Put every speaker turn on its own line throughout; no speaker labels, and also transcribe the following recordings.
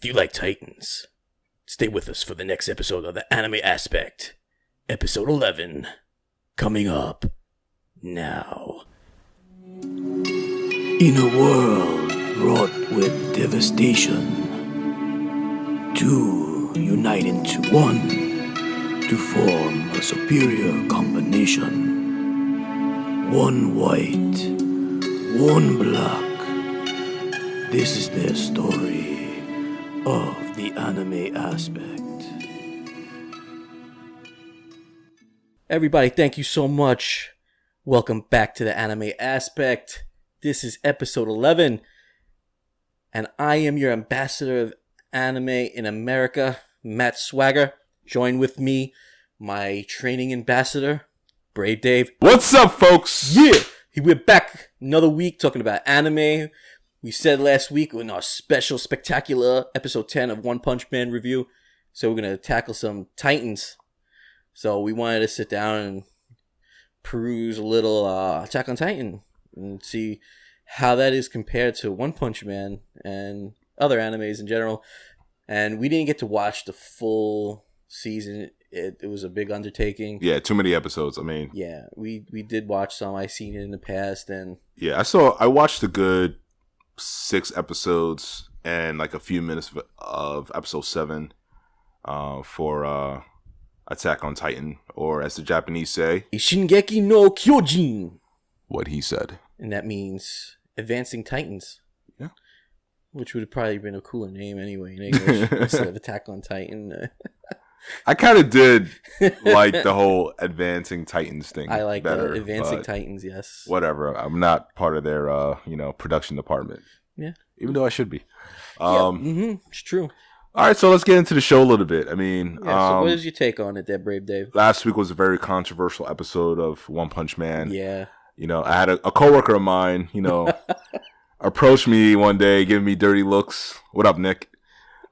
Do you like Titans? Stay with us for the next episode of the Anime Aspect. Episode 11. Coming up now. In a world wrought with devastation, two unite into one to form a superior combination. One white, one black. This is their story of the Anime Aspect. Everybody, thank you so much. Welcome back to the Anime Aspect. This is episode 11, and I am your ambassador of anime in America, Matt Swagger. Join with me, my training ambassador, Brave Dave.
What's up, folks?
Yeah, we're back another week talking about anime. We said last week in our special, spectacular episode 10 of One Punch Man review, so we're going to tackle some Titans. So we wanted to sit down and peruse a little Attack on Titan and see how that is compared to One Punch Man and other animes in general. And we didn't get to watch the full season. It was a big undertaking.
Yeah, too many episodes. I mean,
yeah, we did watch some. I seen it in the past, and
yeah, I watched a good 6 episodes and like a few minutes of episode 7 for Attack on Titan, or as the Japanese say,
Shingeki no Kyojin.
What he said.
And that means Advancing Titans.
Yeah. Which
would have probably been a cooler name anyway in English instead of Attack on Titan.
I kind of did like the whole Advancing Titans thing.
I like
better,
the Advancing Titans, yes.
Whatever. I'm not part of their, production department.
Yeah.
Even though I should be.
It's true.
All right, so let's get into the show a little bit. I mean,
so what is your take on it there, Brave Dave?
Last week was a very controversial episode of One Punch Man.
Yeah.
You know, I had a coworker of mine, approach me one day, giving me dirty looks. What up, Nick?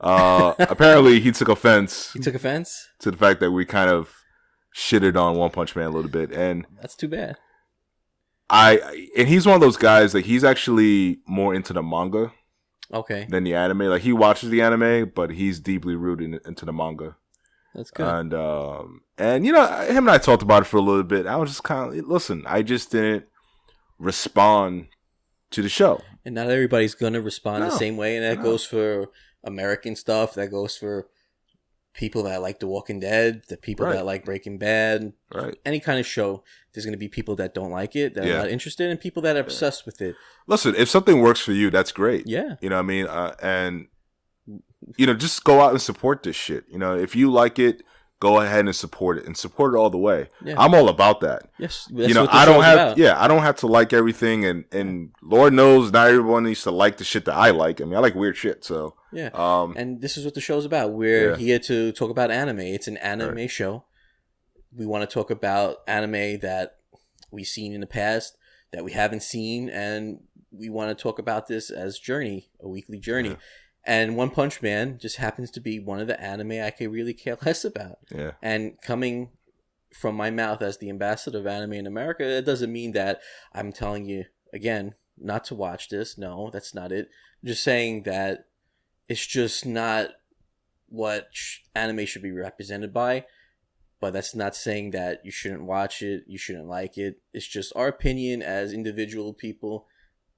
Apparently, he took offense.
He took offense
to the fact that we kind of shitted on One Punch Man a little bit, and
that's too bad.
And he's one of those guys, like, he's actually more into the manga, than the anime. Like, he watches the anime, but he's deeply rooted into the manga.
That's good.
And him and I talked about it for a little bit. I was just kind of, listen, I just didn't respond to the show.
And not everybody's going to respond the same way. And that goes for American stuff. That goes for people that like The Walking Dead, the people that like Breaking Bad.
Right.
Any kind of show, there's going to be people that don't like it, that are not interested, and people that are obsessed with it.
Listen, if something works for you, that's great.
Yeah.
You know what I mean? And, just go out and support this shit. If you like it, go ahead and support it, and support it all the way. Yeah. I'm all about that.
Yes.
I don't have to like everything, and Lord knows not everyone needs to like the shit that I like. I mean, I like weird shit, so.
Yeah. And this is what the show's about. We're here to talk about anime. It's an anime show. We want to talk about anime that we've seen in the past, that we haven't seen, and we want to talk about this as a weekly journey. Yeah. And One Punch Man just happens to be one of the anime I could really care less about.
Yeah.
And coming from my mouth as the ambassador of anime in America, it doesn't mean that I'm telling you, again, not to watch this. No, that's not it. I'm just saying that it's just not what anime should be represented by. But that's not saying that you shouldn't watch it, you shouldn't like it. It's just our opinion as individual people,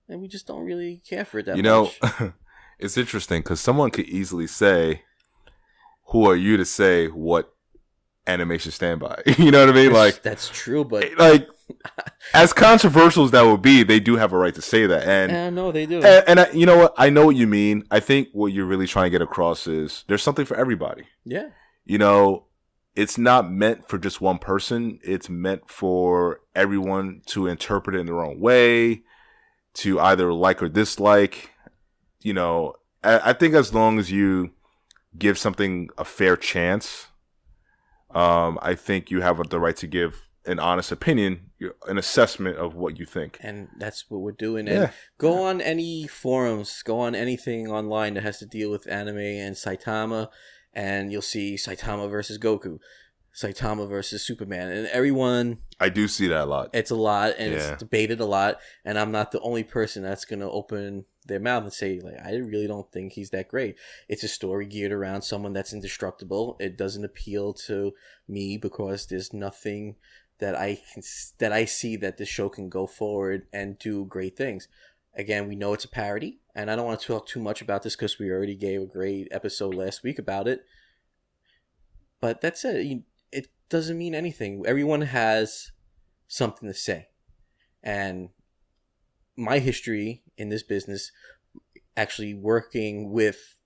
and we just don't really care for it that much.
It's interesting because someone could easily say, who are you to say what anime should stand by? You know what I mean? Like,
that's true, but
like, as controversial as that would be, they do have a right to say that. And
no, they do.
And you know what? I know what you mean. I think what you're really trying to get across is there's something for everybody.
Yeah.
It's not meant for just one person. It's meant for everyone to interpret it in their own way, to either like or dislike. I think as long as you give something a fair chance, I think you have the right to give an honest opinion, an assessment of what you think.
And that's what we're doing. And go on any forums, go on anything online that has to deal with anime and Saitama, and you'll see Saitama versus Goku. Saitama versus Superman, and everyone.
I do see that a lot.
It's a lot, and it's debated a lot, and I'm not the only person that's gonna open their mouth and say, like, I really don't think he's that great. It's a story geared around someone that's indestructible. It doesn't appeal to me because there's nothing that I see that the show can go forward and do great things. Again, we know it's a parody, and I don't want to talk too much about this because we already gave a great episode last week about it. But that's it. It doesn't mean anything. Everyone has something to say. And my history in this business, actually working with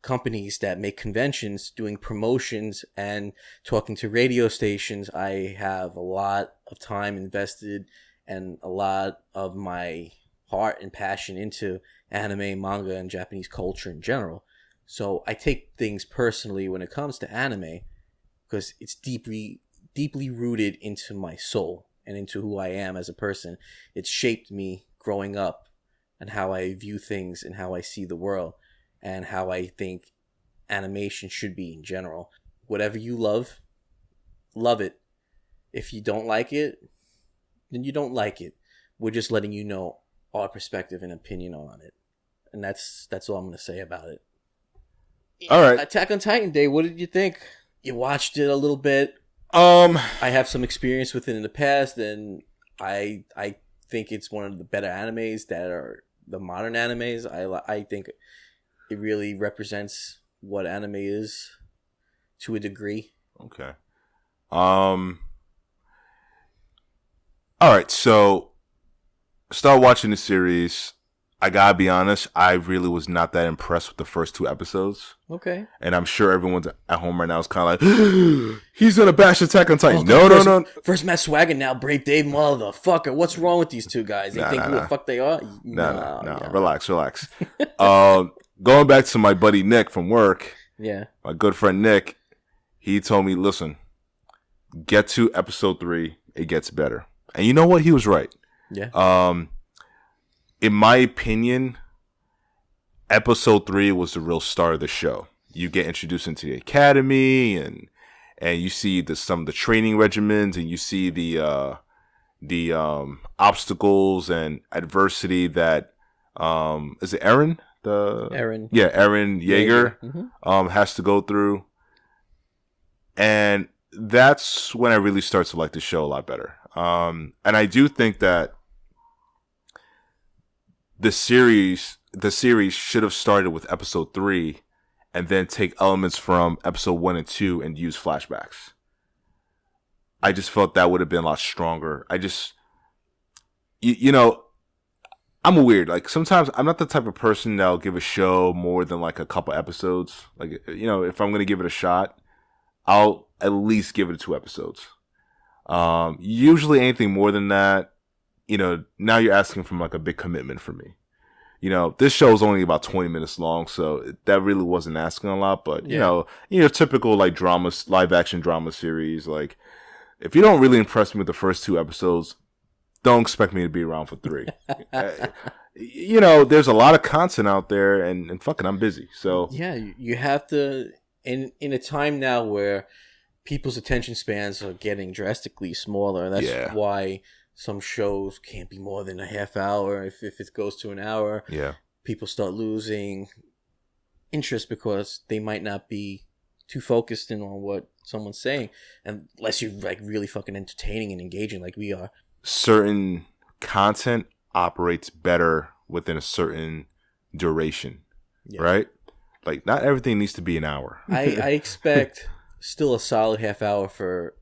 companies that make conventions, doing promotions, and talking to radio stations, I have a lot of time invested and a lot of my heart and passion into anime, manga, and Japanese culture in general. So I take things personally when it comes to anime because it's deeply rooted into my soul and into who I am as a person. It's shaped me growing up and how I view things and how I see the world and how I think animation should be in general. Whatever you love it. If you don't like it, then you don't like it. We're just letting you know our perspective and opinion on it. And that's all I'm going to say about it.
All right.
Attack on Titan Day, what did you think? You watched it a little bit. I have some experience with it in the past, and I think it's one of the better animes that are the modern animes. I think it really represents what anime is to a degree.
Okay. All right, so start watching the series. I gotta be honest, I really was not that impressed with the first 2 episodes.
Okay.
And I'm sure everyone's at home right now is kind of like, he's gonna bash Attack on Titan.
Oh,
no.
First Matt Swagger, now Brave Dave, motherfucker. What's wrong with these two guys? They think who the fuck they are?
No. Yeah. Relax. Going back to my buddy Nick from work.
Yeah.
My good friend Nick, he told me, listen, get to episode 3, it gets better. And you know what? He was right.
Yeah.
In my opinion, episode 3 was the real start of the show. You get introduced into the academy, and you see some of the training regimens, and you see the obstacles and adversity that is it Eren?
Eren.
Yeah, Eren Yeager
Mm-hmm.
has to go through, and that's when I really start to like the show a lot better. And I do think that the series should have started with episode 3 and then take elements from episode 1 and 2 and use flashbacks. I just felt that would have been a lot stronger. I just, you know, I'm weird. Like, sometimes I'm not the type of person that'll give a show more than like a couple episodes. Like, you know, if I'm going to give it a shot, I'll at least give it 2 episodes. Usually anything more than that, you know, now you're asking for like a big commitment for me. You know, this show is only about 20 minutes long, so that really wasn't asking a lot. But, you know, typical like live action drama series. Like, if you don't really impress me with the first 2 episodes, don't expect me to be around for 3. You know, there's a lot of content out there, and fucking I'm busy. So
yeah, you have to, in a time now where people's attention spans are getting drastically smaller. That's why some shows can't be more than a half hour. If it goes to an hour, people start losing interest because they might not be too focused in on what someone's saying, unless you're like really fucking entertaining and engaging like we are.
Certain content operates better within a certain duration, right? Like, not everything needs to be an hour.
I expect still a solid half hour for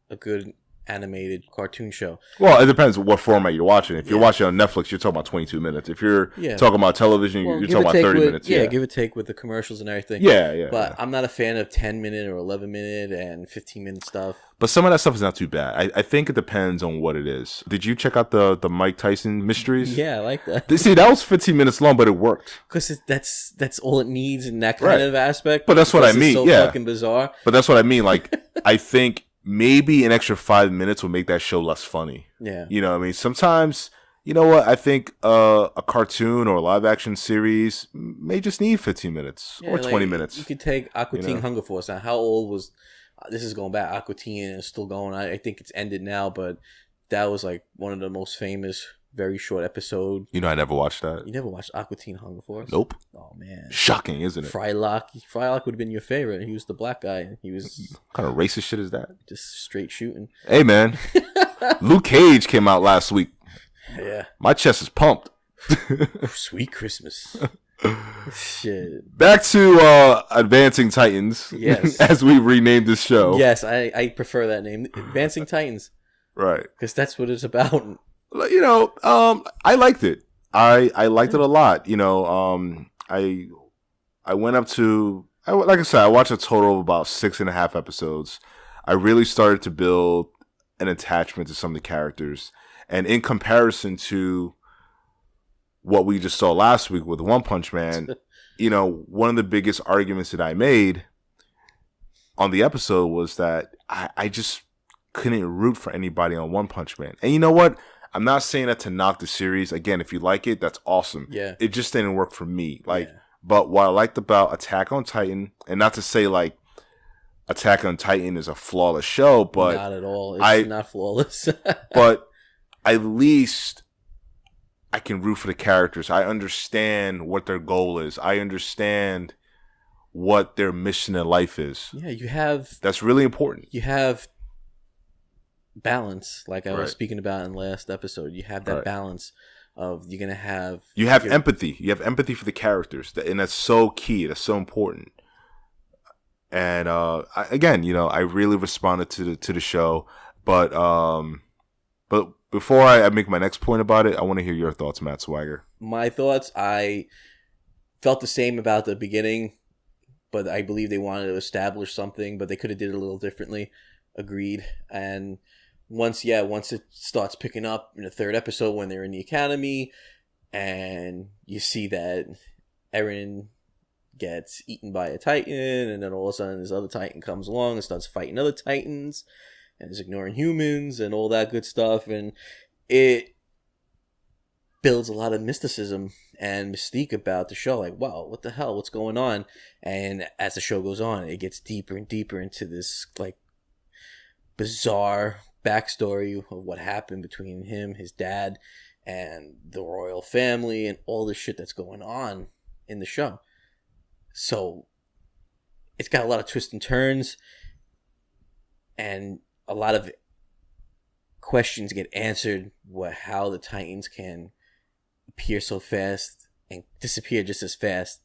a good animated cartoon show.
Well, it depends what format you're watching. If you're watching on Netflix, you're talking about 22 minutes. If you're talking about television, you're talking about 30 minutes.
Yeah, give or take with the commercials and everything. But I'm not a fan of 10-minute or 11-minute and 15-minute stuff.
But some of that stuff is not too bad. I think it depends on what it is. Did you check out the Mike Tyson mysteries?
Yeah, I like that.
See, that was 15 minutes long, but it worked.
Because that's all it needs in that kind of aspect.
But that's what I mean.
It's so fucking bizarre.
But that's what I mean. Like, I think maybe an extra 5 minutes will make that show less funny.
Yeah.
You know what I mean? Sometimes, you know what? I think a cartoon or a live action series may just need 15 minutes or 20 minutes.
You could take Aqua Teen Hunger Force. Now, how old this is going back. Aqua Teen is still going. I think it's ended now, but that was like one of the most famous, very short episode.
You know, I never watched that.
You never watched Aqua Teen Hunger Force?
Nope.
Oh man,
shocking, isn't it?
Frylock would have been your favorite. He was the black guy. He was
what kind of racist shit is that?
Just straight shooting.
Hey man, Luke Cage came out last week.
Yeah,
my chest is pumped.
Sweet Christmas. Shit.
Back to Advancing Titans.
Yes.
As we renamed this show.
Yes, I prefer that name, Advancing Titans.
Right.
Because that's what it's about.
You know, I liked it. I liked it a lot. You know, I went up to, like I said, I watched a total of about 6.5 episodes. I really started to build an attachment to some of the characters, and in comparison to what we just saw last week with One Punch Man, you know, one of the biggest arguments that I made on the episode was that I just couldn't root for anybody on One Punch Man. And you know what? I'm not saying that to knock the series. Again, if you like it, that's awesome.
Yeah.
It just didn't work for me. But what I liked about Attack on Titan, and not to say like Attack on Titan is a flawless show, but
not at all. It's not flawless.
But at least I can root for the characters. I understand what their goal is. I understand what their mission in life is.
Yeah,
that's really important.
You have balance, like I
right.
was speaking about in the last episode. You have that right. balance of you're gonna have.
You have empathy. You have empathy for the characters, and that's so key. That's so important. And again, you know, I really responded to the show, but before I make my next point about it, I want to hear your thoughts, Matt Swagger.
My thoughts, I felt the same about the beginning, but I believe they wanted to establish something, but they could have did it a little differently. Agreed. And once it starts picking up in the third episode when they're in the academy, and you see that Eren gets eaten by a Titan, and then all of a sudden this other Titan comes along and starts fighting other Titans, and is ignoring humans and all that good stuff, and it builds a lot of mysticism and mystique about the show. Like, wow, what the hell? What's going on? And as the show goes on, it gets deeper and deeper into this like bizarre backstory of what happened between him, his dad, and the royal family, and all the shit that's going on in the show. So it's got a lot of twists and turns, and a lot of questions get answered. How the Titans can appear so fast and disappear just as fast.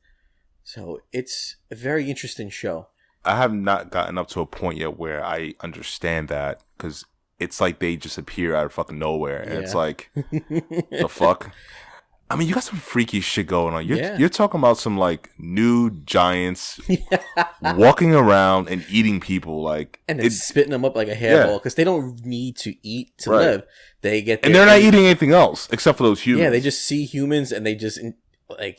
So it's a very interesting show.
I have not gotten up to a point yet where I understand that, because it's like they just appear out of fucking nowhere, and it's like, the fuck? I mean, you got some freaky shit going on. You're talking about some like new giants walking around and eating people, like,
and then spitting them up like a hairball, because they don't need to eat to live. They get
and they're not eating anything else except for those humans.
Yeah, they just see humans and they just like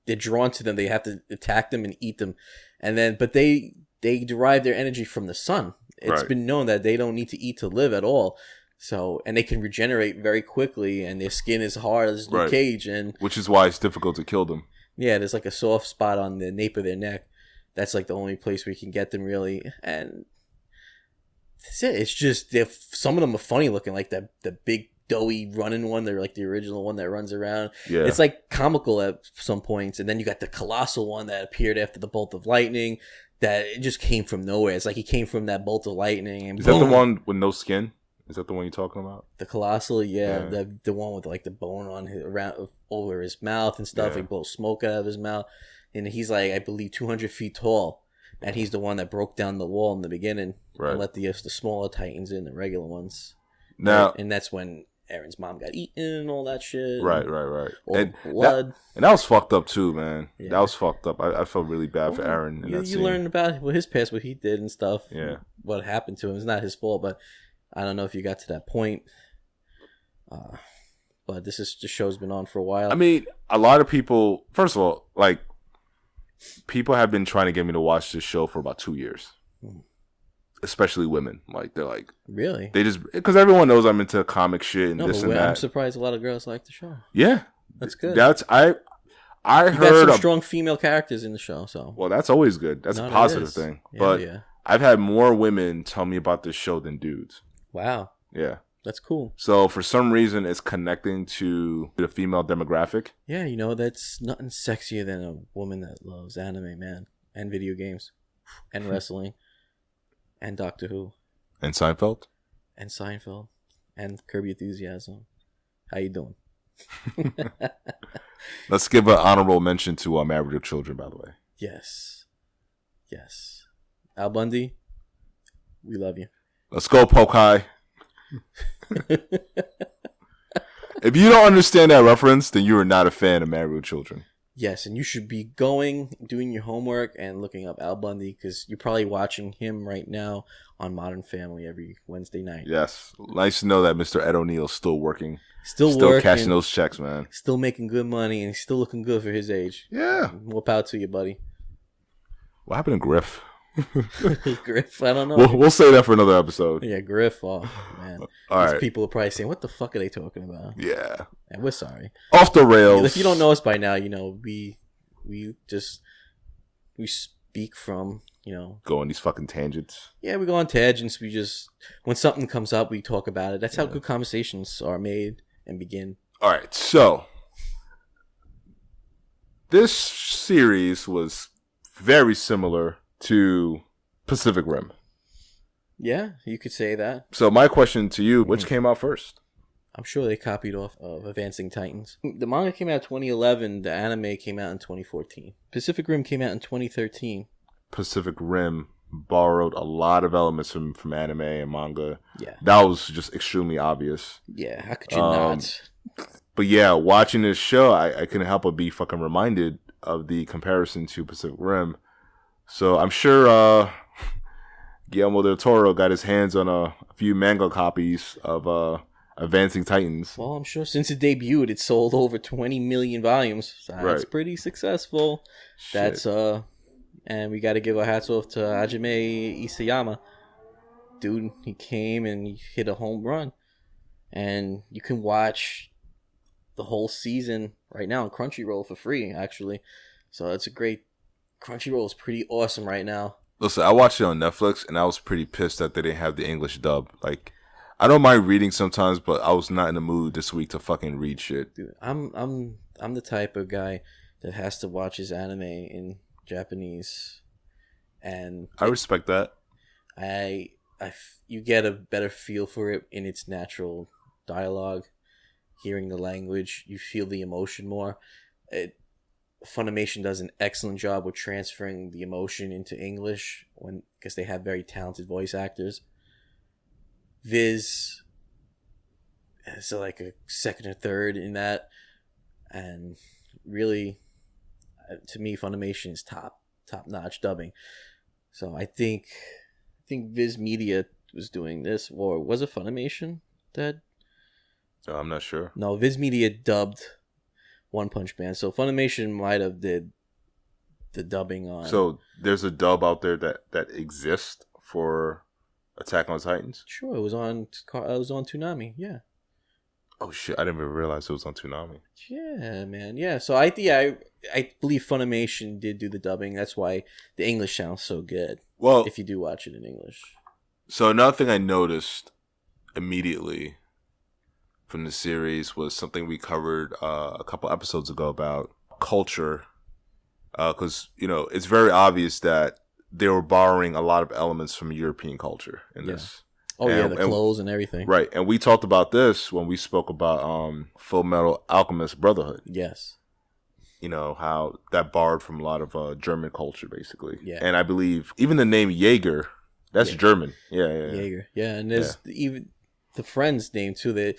they're drawn to them. They have to attack them and eat them, and then but they derive their energy from the sun. It's been known that they don't need to eat to live at all. So, and they can regenerate very quickly, and their skin is hard as Luke Cage, and
which is why it's difficult to kill them.
Yeah, there's like a soft spot on the nape of their neck. That's like the only place we can get them, really. And that's it. It's just some of them are funny looking, like the big doughy running one. They're like the original one that runs around. Yeah, it's like comical at some points, and then you got the colossal one that appeared after the bolt of lightning. That it just came from nowhere. It's like he came from that bolt of lightning. And
is that the one with no skin? Is that the one you're talking about?
The colossal, yeah. The one with like the bone on around over his mouth and stuff. He blows smoke out of his mouth, and he's like, I believe, 200 feet tall, and he's the one that broke down the wall in the beginning and let the smaller Titans in, the regular ones. Now, and that's when Eren's mom got eaten and all that shit.
Right.
And blood.
That was fucked up too, man. Yeah. That was fucked up. I felt really bad for Eren.
You learn about his past, what he did and stuff.
Yeah.
What happened to him. It's not his fault, but I don't know if you got to that point. But the show's been on for a while.
I mean, a lot of people, first of all, like, people have been trying to get me to watch this show for about 2 years. Especially women. Like, they're like,
really?
They just, because everyone knows I'm into comic shit and this and that.
I'm surprised a lot of girls like the show.
Yeah.
That's good.
I
heard got some strong female characters in the show, so.
Well, that's always good. That's a positive thing. Yeah, but I've had more women tell me about this show than dudes.
Wow.
Yeah.
That's cool.
So for some reason, it's connecting to the female demographic.
Yeah, you know, that's nothing sexier than a woman that loves anime, man. And video games. And wrestling. And Doctor Who.
And Seinfeld.
And Seinfeld. And Curb Your Enthusiasm. How you doing?
Let's give an honorable mention to Married with Children, by the way.
Yes. Yes. Al Bundy, we love you.
Let's go, Pokai. If you don't understand that reference, then you are not a fan of Married with Children.
Yes, and you should be doing your homework and looking up Al Bundy because you're probably watching him right now on Modern Family every Wednesday night.
Yes. Nice to know that Mr. Ed O'Neill's still working.
Still
working, cashing those checks, man.
Still making good money and still looking good for his age.
Yeah.
More power to you, buddy.
What happened to Griff?
Griff, I don't know.
We'll say that for another episode.
Yeah, Griff. Oh man,
all
these
right.
people are probably saying, "What the fuck are they talking about?"
Yeah,
and we're sorry.
Off the rails.
If you don't know us by now, you know we speak from
go on these fucking tangents.
Yeah, we go on tangents. We just when something comes up, we talk about it. That's how good conversations are made and begin.
All right, so this series was very similar to Pacific Rim.
Yeah, you could say that.
So my question to you, which came out first?
I'm sure they copied off of Advancing Titans. The manga came out in 2011. The anime came out in 2014. Pacific Rim came out in 2013.
Pacific Rim borrowed a lot of elements from anime and manga.
Yeah.
That was just extremely obvious.
Yeah, how could you not?
But yeah, watching this show, I couldn't help but be fucking reminded of the comparison to Pacific Rim. So I'm sure Guillermo del Toro got his hands on a few manga copies of Advancing Titans.
Well, I'm sure since it debuted, it sold over 20 million volumes. So that's
right.
pretty successful.
Shit.
That's and we got to give our hats off to Hajime Isayama. Dude, he came and he hit a home run. And you can watch the whole season right now on Crunchyroll for free, actually. So it's a great... Crunchyroll is pretty awesome right now.
Listen, I watched it on Netflix, and I was pretty pissed that they didn't have the English dub. Like, I don't mind reading sometimes, but I was not in the mood this week to fucking read shit.
Dude, I'm the type of guy that has to watch his anime in Japanese, and
I respect that.
You get a better feel for it in its natural dialogue, hearing the language, you feel the emotion more. Funimation does an excellent job with transferring the emotion into English because they have very talented voice actors. Viz is like a second or third in that, and really, to me, Funimation is top notch dubbing. So I think Viz Media was doing this, or was it Funimation that?
I'm not sure.
No, Viz Media dubbed One Punch Man. So Funimation might have did the dubbing on.
So there's a dub out there that exists for Attack on Titans?
Sure, it was on Toonami. Yeah.
Oh shit! I didn't even realize it was on Toonami.
Yeah, man. Yeah. So I believe Funimation did do the dubbing. That's why the English sounds so good.
Well,
if you do watch it in English.
So another thing I noticed immediately from the series was something we covered a couple episodes ago about culture, because it's very obvious that they were borrowing a lot of elements from European culture in this.
Oh, the clothes and everything.
Right, and we talked about this when we spoke about Full Metal Alchemist Brotherhood.
Yes.
How that borrowed from a lot of German culture, basically.
Yeah.
And I believe even the name Jaeger, that's German. Yeah.
Jaeger. Yeah, and there's even the friend's name too. The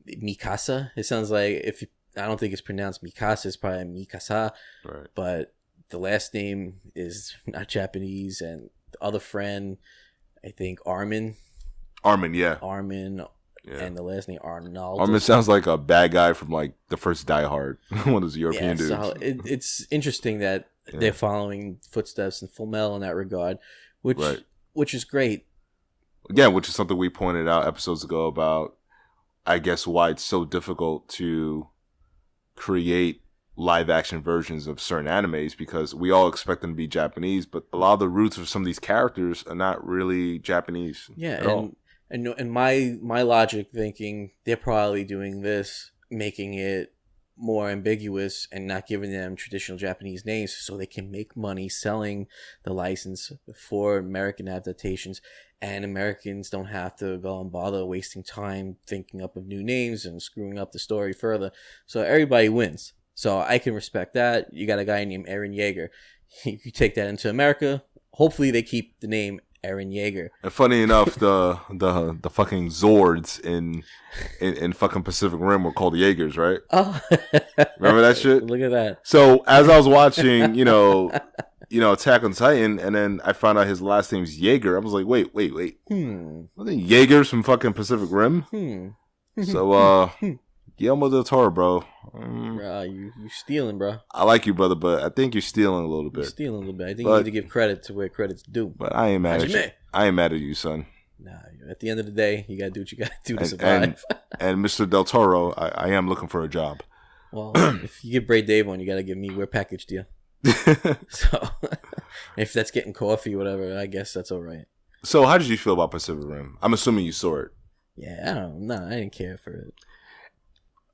Mikasa. It sounds like I don't think it's pronounced Mikasa. It's probably Mikasa. Right. But the last name is not Japanese, and the other friend, I think Armin.
Armin, yeah.
Armin, yeah. And the last name Arnold.
Armin sounds like a bad guy from like the first Die Hard, one of those European dudes.
So it's interesting that they're following footsteps in Full Metal in that regard, which is great.
Again, which is something we pointed out episodes ago about, I guess, why it's so difficult to create live action versions of certain animes because we all expect them to be Japanese, but a lot of the roots of some of these characters are not really Japanese at all.
And my logic thinking, they're probably doing this, making it more ambiguous and not giving them traditional Japanese names so they can make money selling the license for American adaptations, and Americans don't have to go and bother wasting time thinking up of new names and screwing up the story further. So everybody wins. So I can respect that. You got a guy named Eren Yeager. You take that into America. Hopefully they keep the name Eren Yeager.
And funny enough, the fucking Zords in fucking Pacific Rim were called Jaegers, right?
Oh,
remember that shit?
Look at that.
So as I was watching, Attack on Titan, and then I found out his last name's Jaeger. I was like, wait. Are they Jaegers from fucking Pacific Rim? So, Guillermo del Toro, bro.
Bro, you stealing, bro.
I like you, brother, but I think you're stealing a little bit.
You're stealing a little bit. I think you need to give credit to where credit's due.
But I ain't mad at you. I ain't mad at you, son.
Nah, at the end of the day, you gotta do what you gotta do to survive.
And Mr. Del Toro, I am looking for a job.
Well, if you give Braid Dave one, you gotta give me wear package deal. So, if that's getting coffee or whatever, I guess that's all right.
So, how did you feel about Pacific Rim? I'm assuming you saw it.
Yeah, I don't know. I didn't care for it.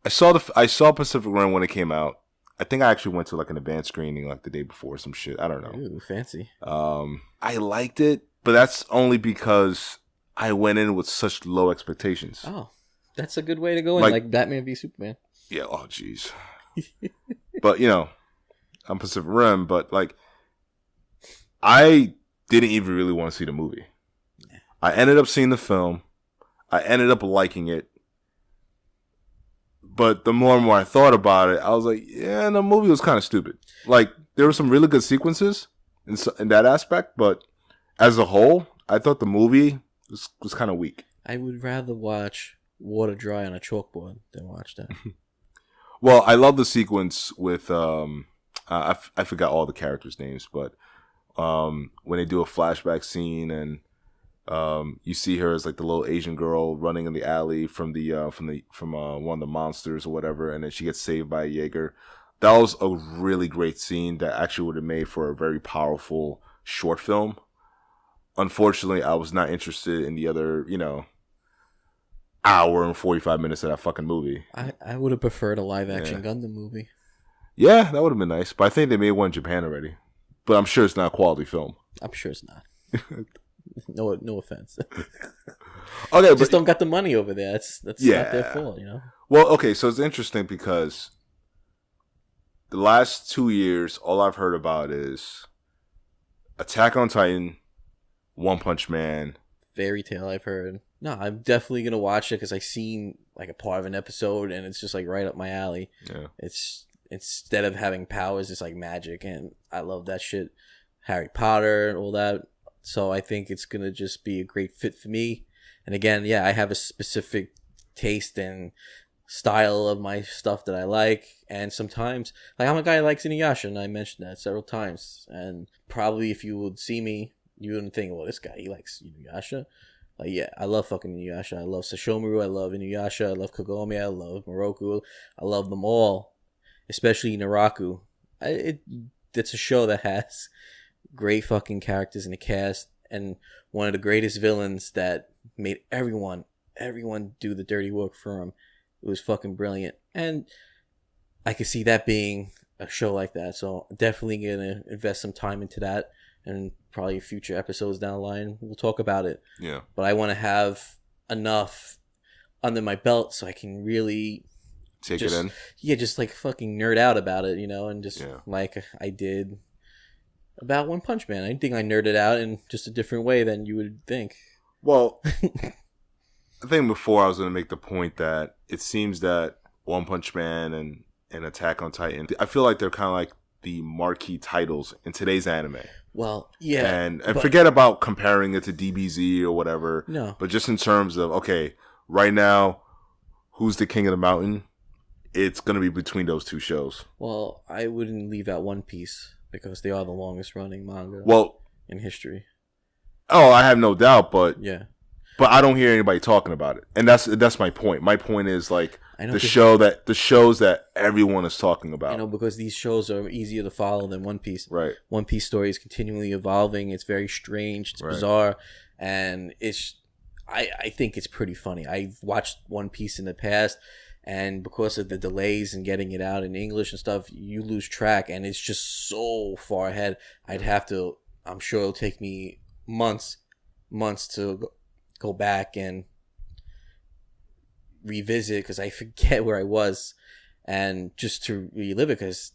I saw Pacific Rim when it came out. I think I actually went to like an advanced screening like the day before, some shit. I don't know.
Ooh, fancy.
I liked it, but that's only because I went in with such low expectations.
Oh, that's a good way to go in, like Batman v Superman.
Yeah. Oh, jeez. But I'm Pacific Rim, but like, I didn't even really want to see the movie. Yeah. I ended up seeing the film. I ended up liking it. But the more and more I thought about it, I was like, yeah, the movie was kind of stupid. Like, there were some really good sequences in that aspect, but as a whole, I thought the movie was kind of weak.
I would rather watch water dry on a chalkboard than watch that.
Well, I love the sequence with, I forgot all the characters' names, but when they do a flashback scene and you see her as like the little Asian girl running in the alley from one of the monsters or whatever, and then she gets saved by a Jaeger. That was a really great scene that actually would have made for a very powerful short film. Unfortunately, I was not interested in the other, hour and 45 minutes of that fucking movie.
I would have preferred a live action Gundam movie.
Yeah, that would have been nice, but I think they made one in Japan already. But I'm sure it's not a quality film.
I'm sure it's not. No offense.
Okay,
just don't got the money over there. That's not their fault,
Well, okay, so it's interesting because the last 2 years, all I've heard about is Attack on Titan, One Punch Man,
Fairy Tail. I've heard. No, I'm definitely gonna watch it because I seen like a part of an episode and it's just like right up my alley.
Yeah,
it's instead of having powers, it's like magic, and I love that shit. Harry Potter and all that. So I think it's going to just be a great fit for me. And again, I have a specific taste and style of my stuff that I like. And sometimes, like, I'm a guy who likes Inuyasha, and I mentioned that several times. And probably if you would see me, you wouldn't think, well, this guy, he likes Inuyasha. Like, yeah, I love fucking Inuyasha. I love Sashomaru. I love Inuyasha. I love Kagome. I love Moroku. I love them all, especially Naraku. It's a show that has great fucking characters in the cast, and one of the greatest villains that made everyone do the dirty work for him. It was fucking brilliant, and I could see that being a show like that. So definitely gonna invest some time into that, and probably future episodes down the line we'll talk about it.
Yeah.
But I want to have enough under my belt so I can really
take it in.
Yeah, just like fucking nerd out about it, and just like I did about One Punch Man. I think I nerded out in just a different way than you would think.
Well, I think before I was going to make the point that it seems that One Punch Man and Attack on Titan, I feel like they're kind of like the marquee titles in today's anime.
Well, yeah.
And forget about comparing it to DBZ or whatever.
No.
But just in terms of, okay, right now, who's the king of the mountain? It's going to be between those two shows.
Well, I wouldn't leave out One Piece, because they are the longest running manga in history.
Oh, I have no doubt, but
yeah.
But I don't hear anybody talking about it. And that's my point. My point is, like,
I know
the shows that everyone is talking about.
Because these shows are easier to follow than One Piece.
Right.
One Piece story is continually evolving. It's very strange. It's
Right.
bizarre, and I think it's pretty funny. I've watched One Piece in the past, and because of the delays and getting it out in English and stuff, you lose track, and it's just so far ahead. I'm sure it'll take me months to go back and revisit, because I forget where I was, and just to relive it, because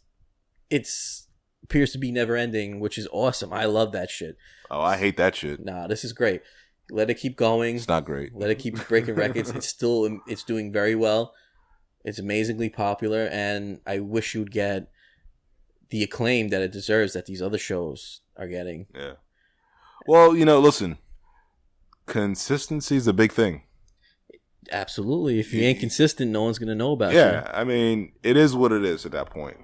it's appears to be never ending, which is awesome. I love that shit.
Oh, I hate that shit.
Nah, this is great. Let it keep going.
It's not great.
Let it keep breaking records. It's doing very well. It's amazingly popular, and I wish you would get the acclaim that it deserves that these other shows are getting.
Yeah. Well, listen, consistency is a big thing.
Absolutely. If you ain't consistent, no one's gonna know about you.
Yeah, I mean, it is what it is at that point.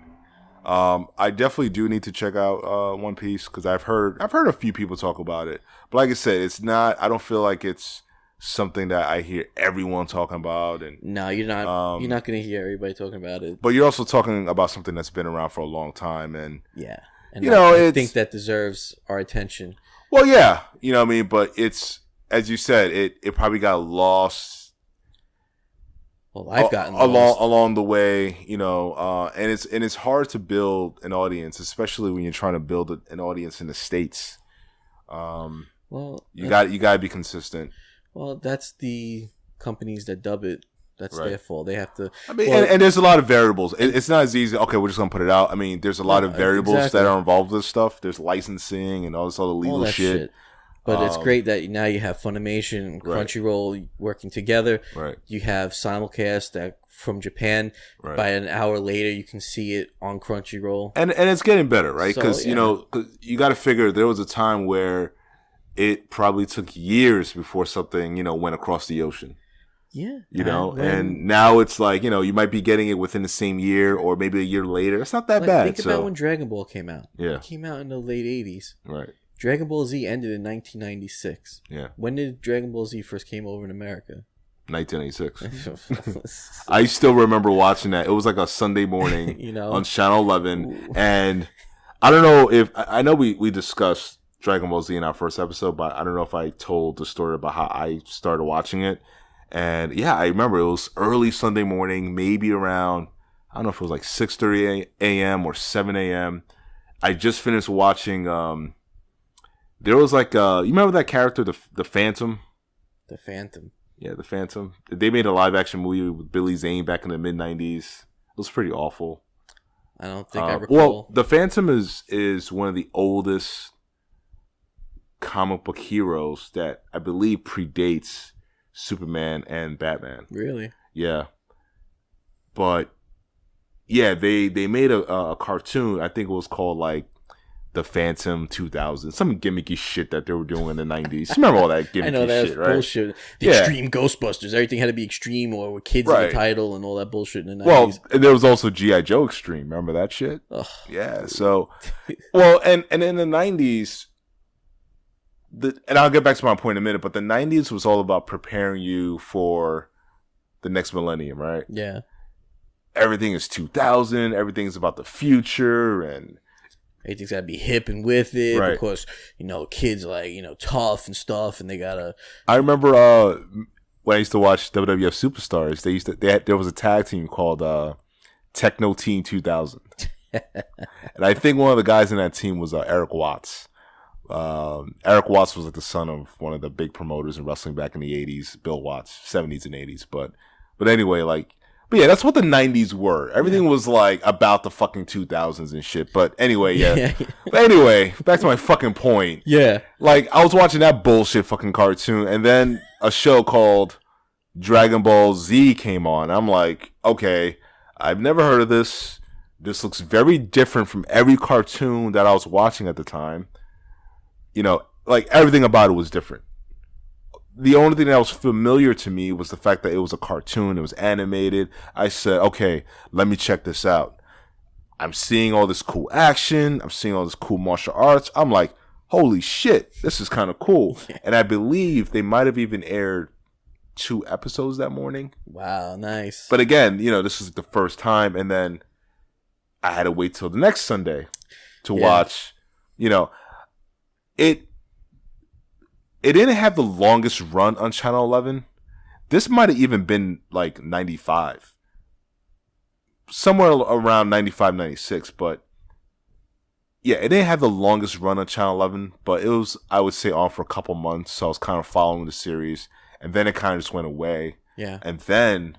I definitely do need to check out One Piece, because I've heard a few people talk about it. But like I said, it's not. I don't feel like it's something that I hear everyone talking about. And
no, you're not. You're not gonna hear everybody talking about it.
But you're also talking about something that's been around for a long time, and
yeah, and
I
think that deserves our attention.
Well, yeah, what I mean. But it's, as you said, it probably got lost.
Well, I've gotten lost
along the way, and it's hard to build an audience, especially when you're trying to build an audience in the States.
Well,
you got to be consistent.
Well, that's the companies that dub it. That's their fault. They have to.
I mean, and there's a lot of variables. It's not as easy. Okay, we're just gonna put it out. I mean, there's a lot of variables that are involved with this stuff. There's licensing and all this other legal shit.
But it's great that now you have Funimation and Crunchyroll working together.
Right.
You have simulcast that from Japan.
Right.
By an hour later, you can see it on Crunchyroll.
And it's getting better, right? Because you got to figure there was a time where it probably took years before something went across the ocean.
Yeah.
And now it's like you might be getting it within the same year or maybe a year later. It's not that bad.
Think about when Dragon Ball came out.
Yeah.
It came out in the late 80s.
Right.
Dragon Ball Z ended in 1996.
Yeah.
When did Dragon Ball Z first came over in America?
1996. I still remember watching that. It was like a Sunday morning on Channel 11. Ooh. And I don't know if... I know we discussed Dragon Ball Z in our first episode, but I don't know if I told the story about how I started watching it. And yeah, I remember it was early Sunday morning, maybe around... I don't know if it was like 6:30 a.m. or 7 a.m. I just finished watching... there was like you remember that character, the Phantom?
The Phantom. Yeah,
the Phantom. They made a live action movie with Billy Zane back in the mid '90s. It was pretty awful.
I don't think I recall.
Well, the Phantom is one of the oldest comic book heroes that I believe predates Superman and Batman.
Really?
Yeah. But yeah, they made a cartoon. I think it was called like The Phantom 2000, some gimmicky shit that they were doing in the 90s. Remember all that gimmicky
I know that's
shit, right?
Bullshit. The Extreme Ghostbusters, everything had to be extreme or with kids in the title and all that bullshit in the 90s.
Well, and there was also G.I. Joe Extreme. Remember that shit?
Ugh.
Yeah. So, well, and in the 90s, and I'll get back to my point in a minute, but the 90s was all about preparing you for the next millennium, right?
Yeah.
Everything is 2000. Everything's about the future, and
everything's gotta be hip and with it because kids are like tough and stuff, and they gotta. I
remember when I used to watch WWF Superstars, there was a tag team called Techno Team 2000, and I think one of the guys in that team was Eric Watts. Eric Watts was like the son of one of the big promoters in wrestling back in the 80s, Bill Watts, 70s and 80s, but anyway, like. But yeah, that's what the 90s were. Everything was like about the fucking 2000s and shit. But anyway, yeah. But anyway, back to my fucking point.
Yeah.
Like, I was watching that bullshit fucking cartoon, and then a show called Dragon Ball Z came on. I'm like, okay, I've never heard of this. This looks very different from every cartoon that I was watching at the time. Like, everything about it was different. The only thing that was familiar to me was the fact that it was a cartoon. It was animated. I said, okay, let me check this out. I'm seeing all this cool action. I'm seeing all this cool martial arts. I'm like, holy shit, this is kind of cool. And I believe they might have even aired 2 episodes that morning.
Wow, nice.
But again, this was the first time, and then I had to wait till the next Sunday to watch. It didn't have the longest run on Channel 11. This might have even been like 95. Somewhere around 95, 96. But yeah, it didn't have the longest run on Channel 11. But it was, I would say, on for a couple months. So I was kind of following the series. And then it kind of just went away.
Yeah.
And then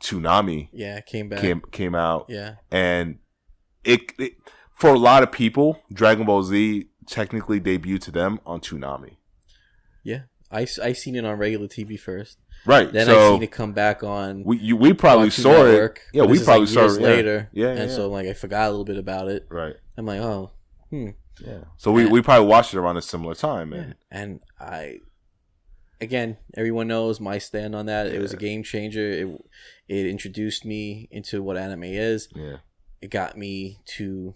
Toonami
came back.
Came out.
Yeah.
And it for a lot of people, Dragon Ball Z technically debuted to them on Toonami.
Yeah. I seen it on regular TV first.
Right.
Then I seen it come back on.
We probably saw
Network,
it. Yeah, we probably saw it
later.
Yeah.
And so I forgot a little bit about it.
Right.
I'm like, oh,
Yeah. So we probably watched it around a similar time.
And again, everyone knows my stand on that. It was a game changer. It introduced me into what anime is.
Yeah.
It got me to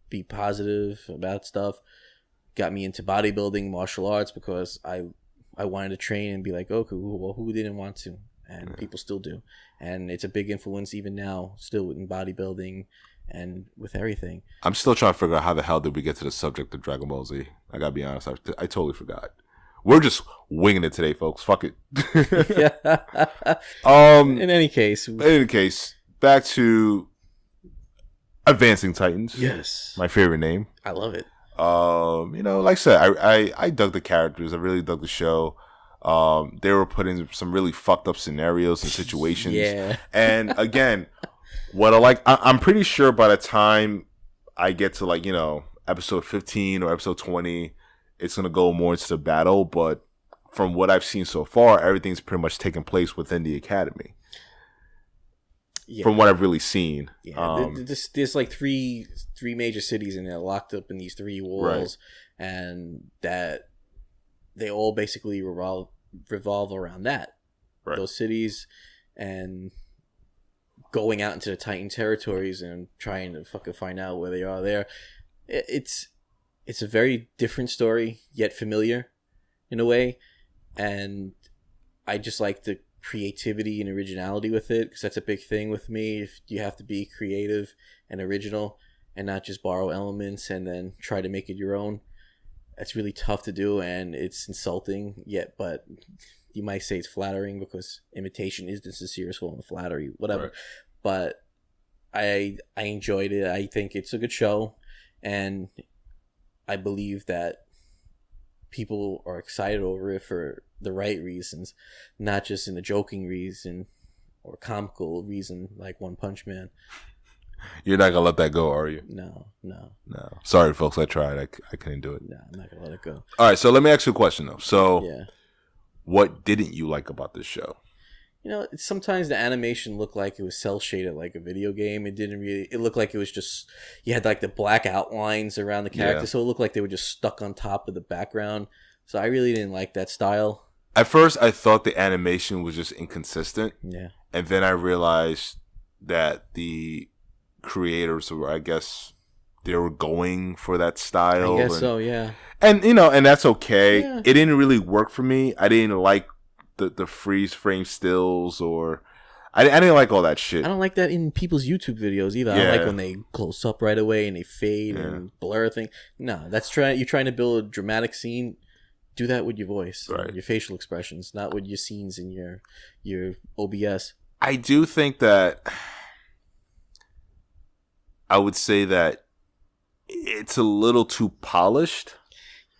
be positive about stuff. Got me into bodybuilding, martial arts, because I wanted to train and be like, okay, well, who didn't want to? And people still do. And it's a big influence even now, still in bodybuilding and with everything.
I'm still trying to figure out how the hell did we get to the subject of Dragon Ball Z. I gotta be honest, I totally forgot. We're just winging it today, folks. Fuck it.
In any case,
back to Advancing Titans.
Yes,
my favorite name.
I love it.
Like I said, I dug the characters. I really dug the show. They were put in some really fucked up scenarios and situations.
Yeah.
And again, what I like, I'm pretty sure by the time I get to episode 15 or episode 20, it's gonna go more into the battle. But from what I've seen so far, everything's pretty much taking place within the academy. Yeah. From what I've really seen.
Yeah, there's like three major cities and they're locked up in these 3 walls, right. And that they all basically revolve around that. Right. Those cities, and going out into the Titan territories and trying to fucking find out where they are there. It's a very different story, yet familiar in a way, and I just like the creativity and originality with it, because that's a big thing with me. If you have to be creative and original and not just borrow elements and then try to make it your own, that's really tough to do, and it's insulting yet, but you might say it's flattering, because imitation is the sincerest form of flattery, whatever. Right. But I enjoyed it. I think it's a good show, and I believe that people are excited over it for the right reasons, not just in a joking reason or comical reason like One Punch Man.
You're not gonna let that go, are you?
No.
Sorry, folks. I tried. I couldn't do it.
No, I'm not gonna let it go.
All right. So let me ask you a question, though. So, what didn't you like about this show?
Sometimes the animation looked like it was cel shaded like a video game. It didn't really. It looked like it was just, you had like the black outlines around the characters, so it looked like they were just stuck on top of the background. So I really didn't like that style.
At first, I thought the animation was just inconsistent.
Yeah.
And then I realized that the creators were, I guess, they were going for that style.
I guess so, yeah.
And, and that's okay.
Yeah.
It didn't really work for me. I didn't like the freeze frame stills, or I didn't like all that shit.
I don't like that in people's YouTube videos either. I don't like when they close up right away and they fade and blur thing. No, you're trying to build a dramatic scene. Do that with your voice, right. Your facial expressions, not with your scenes in your OBS.
I do think that I would say that it's a little too polished.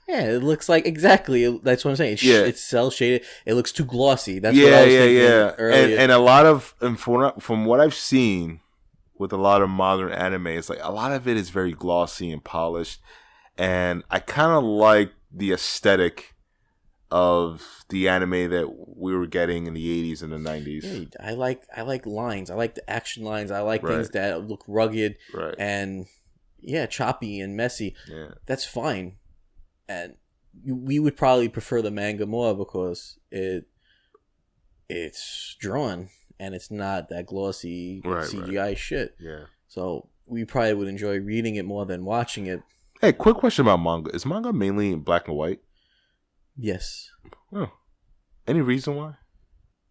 Yeah, it looks like, exactly. That's what I'm saying. It's cel shaded. It looks too glossy. That's what I was thinking earlier.
And a lot of, from what I've seen with a lot of modern anime, it's like a lot of it is very glossy and polished. And I kind of like the aesthetic of the anime that we were getting in the 80s and the 90s.
Yeah, I like lines. I like the action lines. I like things that look rugged and choppy and messy. Yeah. That's fine. And we would probably prefer the manga more, because it's drawn and it's not that glossy CGI shit.
Yeah.
So we probably would enjoy reading it more than watching it.
Hey, quick question about manga. Is manga mainly in black and white?
Yes.
Oh. Any reason why?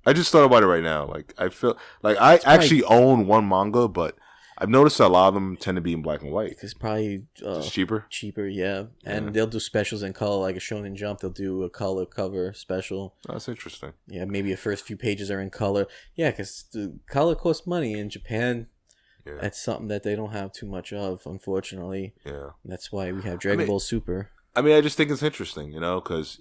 I just thought about it right now. Like, I feel like I
It's probably
actually own one manga, but I've noticed a lot of them tend to be in black and white.
it's probably
Just cheaper.
cheaper, yeah. And
Yeah.
they'll do specials in color, like a Shonen Jump. They'll do a color cover special.
Oh, that's interesting.
Yeah, maybe the first few pages are in color. Yeah, because the color costs money in Japan.
Yeah.
That's something that they don't have too much of, unfortunately.
Yeah.
That's why we have Dragon Ball Super
I mean, I just think it's interesting, because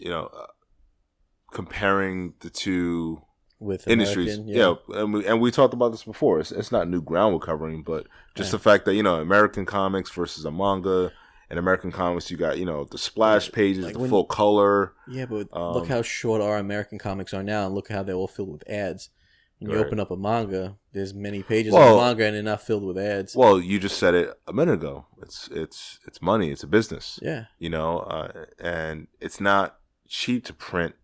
comparing the two
with
industries.
American,
And we talked about this before. It's not new ground we're covering, but just
Yeah.
the fact that American comics versus a manga. In American comics, you got the splash pages,
Like
the
when-
full color.
Yeah, but look how short our American comics are now, and look how they're all filled with ads. When you
Right.
open up a manga, there's many pages
Well-
of manga, and they're not filled with ads.
Well, you just said it a minute ago. It's money. It's a business.
Yeah,
And it's not cheap to print.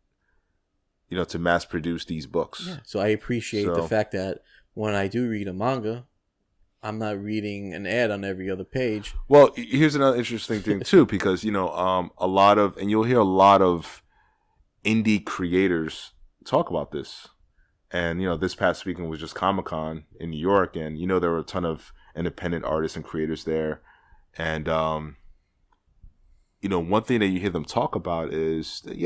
To mass produce these books.
yeah. So I appreciate the
So-
fact that when I do read a manga, I'm not reading an ad on every other page.
Well, here's another interesting thing too, because a lot of, and you'll hear a lot of indie creators talk about this. And this past weekend was just Comic-Con in New York, and there were a ton of independent artists and creators there. And one thing that you hear them talk about is that,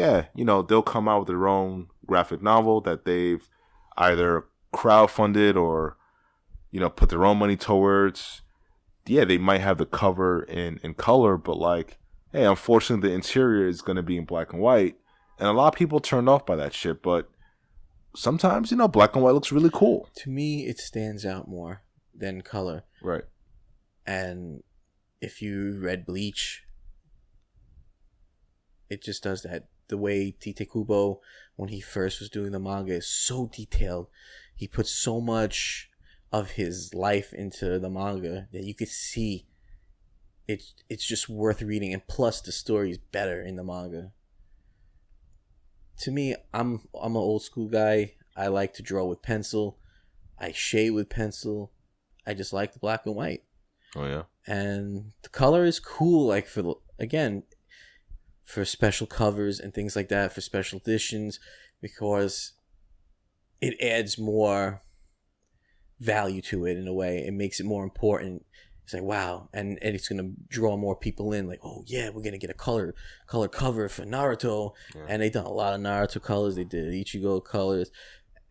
they'll come out with their own graphic novel that they've either crowdfunded or put their own money towards. Yeah, they might have the cover in color, but hey, unfortunately the interior is going to be in black and white, and a lot of people turned off by that shit. But sometimes black and white looks really cool.
To me, it stands out more than color.
Right.
And if you read Bleach, it just does that. The way Tite Kubo, when he first was doing the manga, is so detailed. He put so much of his life into the manga that you could see it's just worth reading. And plus, the story is better in the manga. To me, I'm an old school guy. I like to draw with pencil. I shade with pencil. I just like the black and white.
Oh yeah.
And the color is cool, like for special covers and things like that, for special editions, because it adds more value to it in a way. It makes it more important. It's like, wow, and it's gonna draw more people in. Like, oh yeah, we're gonna get a color cover for Naruto, and they done a lot of Naruto colors. They did Ichigo colors,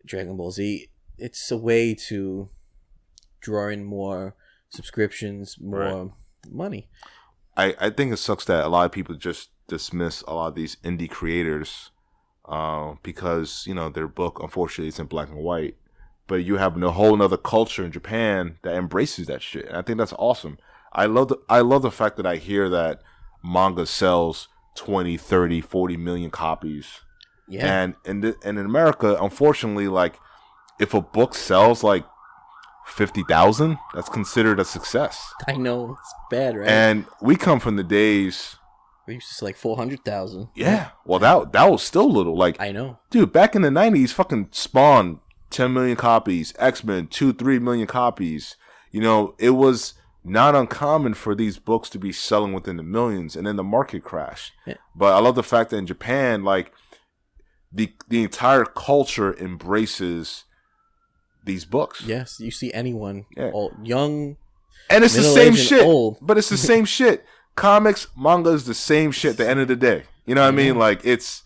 Dragon Ball Z. It's a way to draw in more subscriptions, more money.
I think it sucks that a lot of people just dismiss a lot of these indie creators because their book unfortunately is in black and white, but you have a whole nother culture in Japan that embraces that shit, and I think that's awesome. I love the fact that I hear that manga sells 20, 30, 40 million copies.
Yeah.
And in America, unfortunately, if a book sells 50,000, that's considered a success.
I know, it's bad, right?
And we come from the days.
We used to sell 400,000.
Yeah, well, that was still little.
I know,
dude. Back in the 90s, fucking Spawn, 10 million copies. X-Men, 2-3 million copies. It was not uncommon for these books to be selling within the millions, and then the market crashed. Yeah. But I love the fact that in Japan, the entire culture embraces these books.
Yes, you see anyone, old, young,
and it's the same shit.
Old.
But it's the same shit. Comics, manga is the same shit at the end of the day. You know what I mean? It's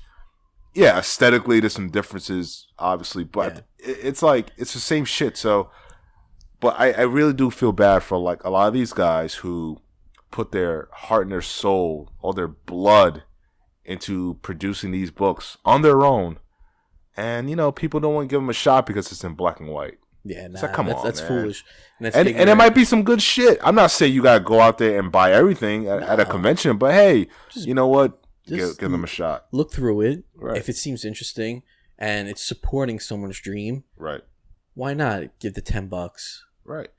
aesthetically there's some differences, obviously, but it's the same shit. So, but I really do feel bad for a lot of these guys who put their heart and their soul, all their blood into producing these books on their own. And, people don't want to give them a shot because it's in black and white.
Yeah, nah,
come on,
that's
man.
foolish.
And it might be some good shit. I'm not saying you got to go out there and buy everything at a convention, but hey, you know what? Give them a shot.
Look through it.
Right.
If it seems interesting and it's supporting someone's dream,
right?
Why not give the $10?
Right.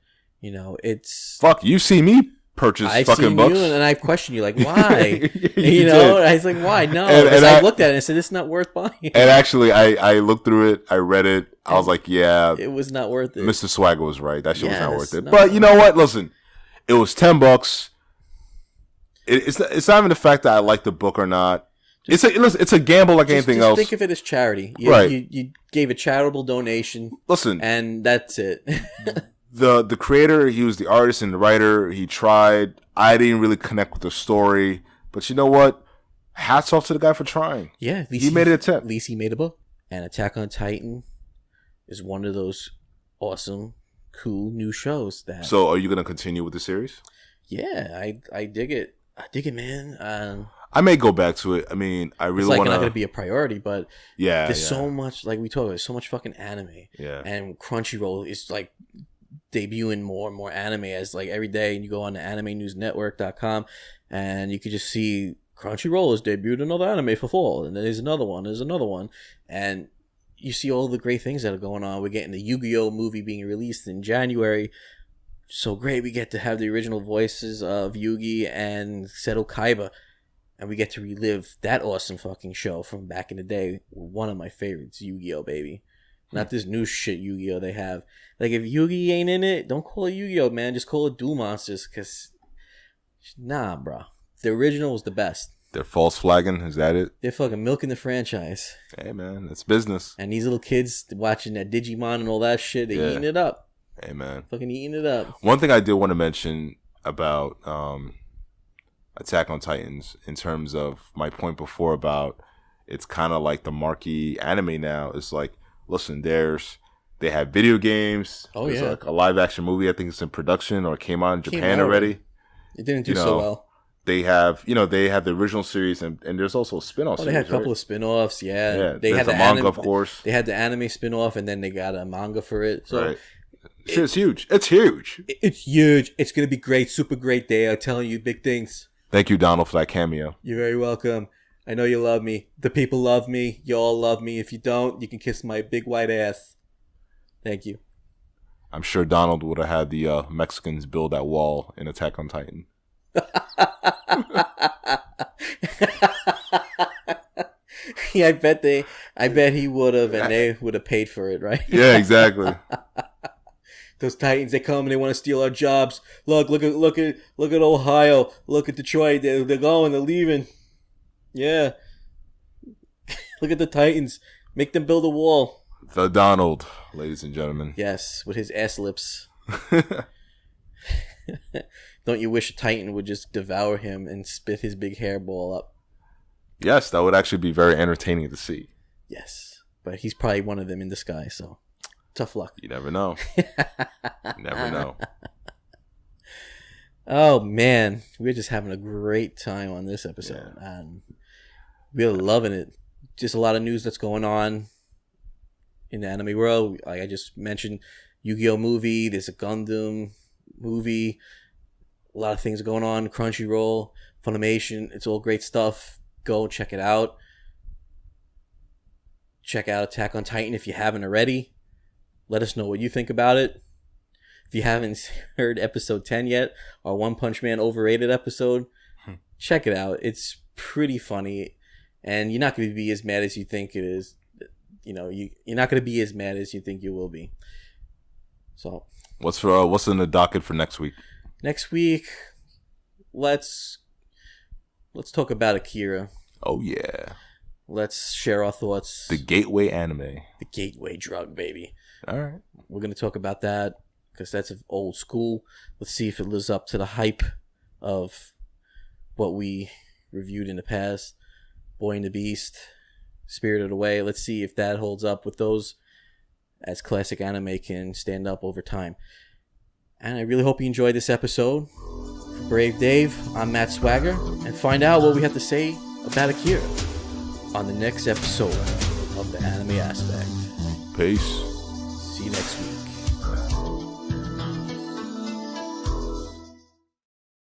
It's...
Fuck, you see me purchase
I've
fucking
seen
books.
you and I've questioned you, why?
you
I was like, why? No. And I looked at it and I said, it's not worth buying.
And actually, I looked through it. I read it. I was like, yeah.
It was not worth it.
Mr. Swagger was right. That shit was not worth it. But you know what? Listen, it was $10. It's not even the fact that I like the book or not. It's a gamble like anything else.
Think of it as charity.
Right.
You gave a charitable donation.
Listen,
and that's it.
the creator, he was the artist and the writer. He tried. I didn't really connect with the story, but you know what? Hats off to the guy for trying.
Yeah, at least
he made an attempt.
At least he made a book. And Attack on Titan is one of those awesome, cool new shows that.
So, are you going to continue with the series?
Yeah, I dig it. I dig it, man.
I may go back to it. I mean, I really want to.
It's not going to be a priority, but there's so much, like we talked about, there's so much fucking anime.
Yeah.
And Crunchyroll is like debuting more and more anime as like every day, and you go on to animenewsnetwork.com and you could just see Crunchyroll has debuted another anime for fall, and there's another one, and you see all the great things that are going on. We're getting the Yu-Gi-Oh movie being released in January. So great, we get to have the original voices of Yugi and Seto Kaiba, and we get to relive that awesome fucking show from back in the day. One of my favorites, Yu-Gi-Oh, baby. Not this new shit Yu-Gi-Oh they have. Like, if Yugi ain't in it, don't call it Yu-Gi-Oh, man. Just call it Duel Monsters, because, nah, bro. The original was the best.
They're false flagging? Is that it?
They're fucking milking the franchise.
Hey, man, it's business.
And these little kids watching that Digimon and all that shit, they're eating it up.
Hey, man.
Fucking eating it up.
One thing I did want to mention about Attack on Titans, in terms of my point before about it's kind of like the marquee anime now. It's like, listen, they have video games.
Oh,
there's
yeah.
like a live action movie. I think it's in production or came out in Japan already.
It didn't do so well.
They have the original series, and there's also a spin-off series.
They had a couple of spin-offs,
Yeah,
they had
the manga, of course.
They had the anime spin-off, and then they got a manga for it. So
right. It's huge. It's huge.
It's huge. It's going to be great. Super great day. I'm telling you big things.
Thank you, Donald, for that cameo.
You're very welcome. I know you love me. The people love me. You all love me. If you don't, you can kiss my big white ass. Thank you.
I'm sure Donald would have had the Mexicans build that wall in Attack on Titan.
Yeah, I bet he would have, and they would have paid for it, right?
Yeah, exactly.
Those Titans, they come and they want to steal our jobs. Look at Ohio. Look at Detroit. They're going. They're leaving. Yeah. Look at the Titans. Make them build a wall.
The Donald, ladies and gentlemen.
Yes, with his ass lips. Don't you wish a Titan would just devour him and spit his big hairball up? Yes,
that would actually be very entertaining to see.
Yes, but he's probably one of them in disguise, so tough luck.
You never know. Never know.
Oh, man. We're just having a great time on this episode. Yeah. We're loving it. Just a lot of news that's going on in the anime world. Like I just mentioned, Yu-Gi-Oh movie. There's a Gundam movie. A lot of things going on. Crunchyroll, Funimation. It's all great stuff. Go check it out. Check out Attack on Titan if you haven't already. Let us know what you think about it. If you haven't heard episode 10 yet, our One Punch Man overrated episode, check it out. It's pretty funny, and you're not going to be as mad as you think it is. You know, you're not going to be as mad as you think you will be. So,
what's in the docket for next week?
Next week, let's talk about Akira.
Oh yeah.
Let's share our thoughts.
The gateway anime.
The gateway drug, baby.
All right.
We're going to talk about that because that's old school. Let's see if it lives up to the hype of what we reviewed in the past. Boy and the Beast, Spirited Away. Let's see if that holds up with those, as classic anime can stand up over time. And I really hope you enjoyed this episode. For Brave Dave, I'm Matt Swagger, and find out what we have to say about Akira on the next episode of The Anime Aspect.
Peace.
See you next week.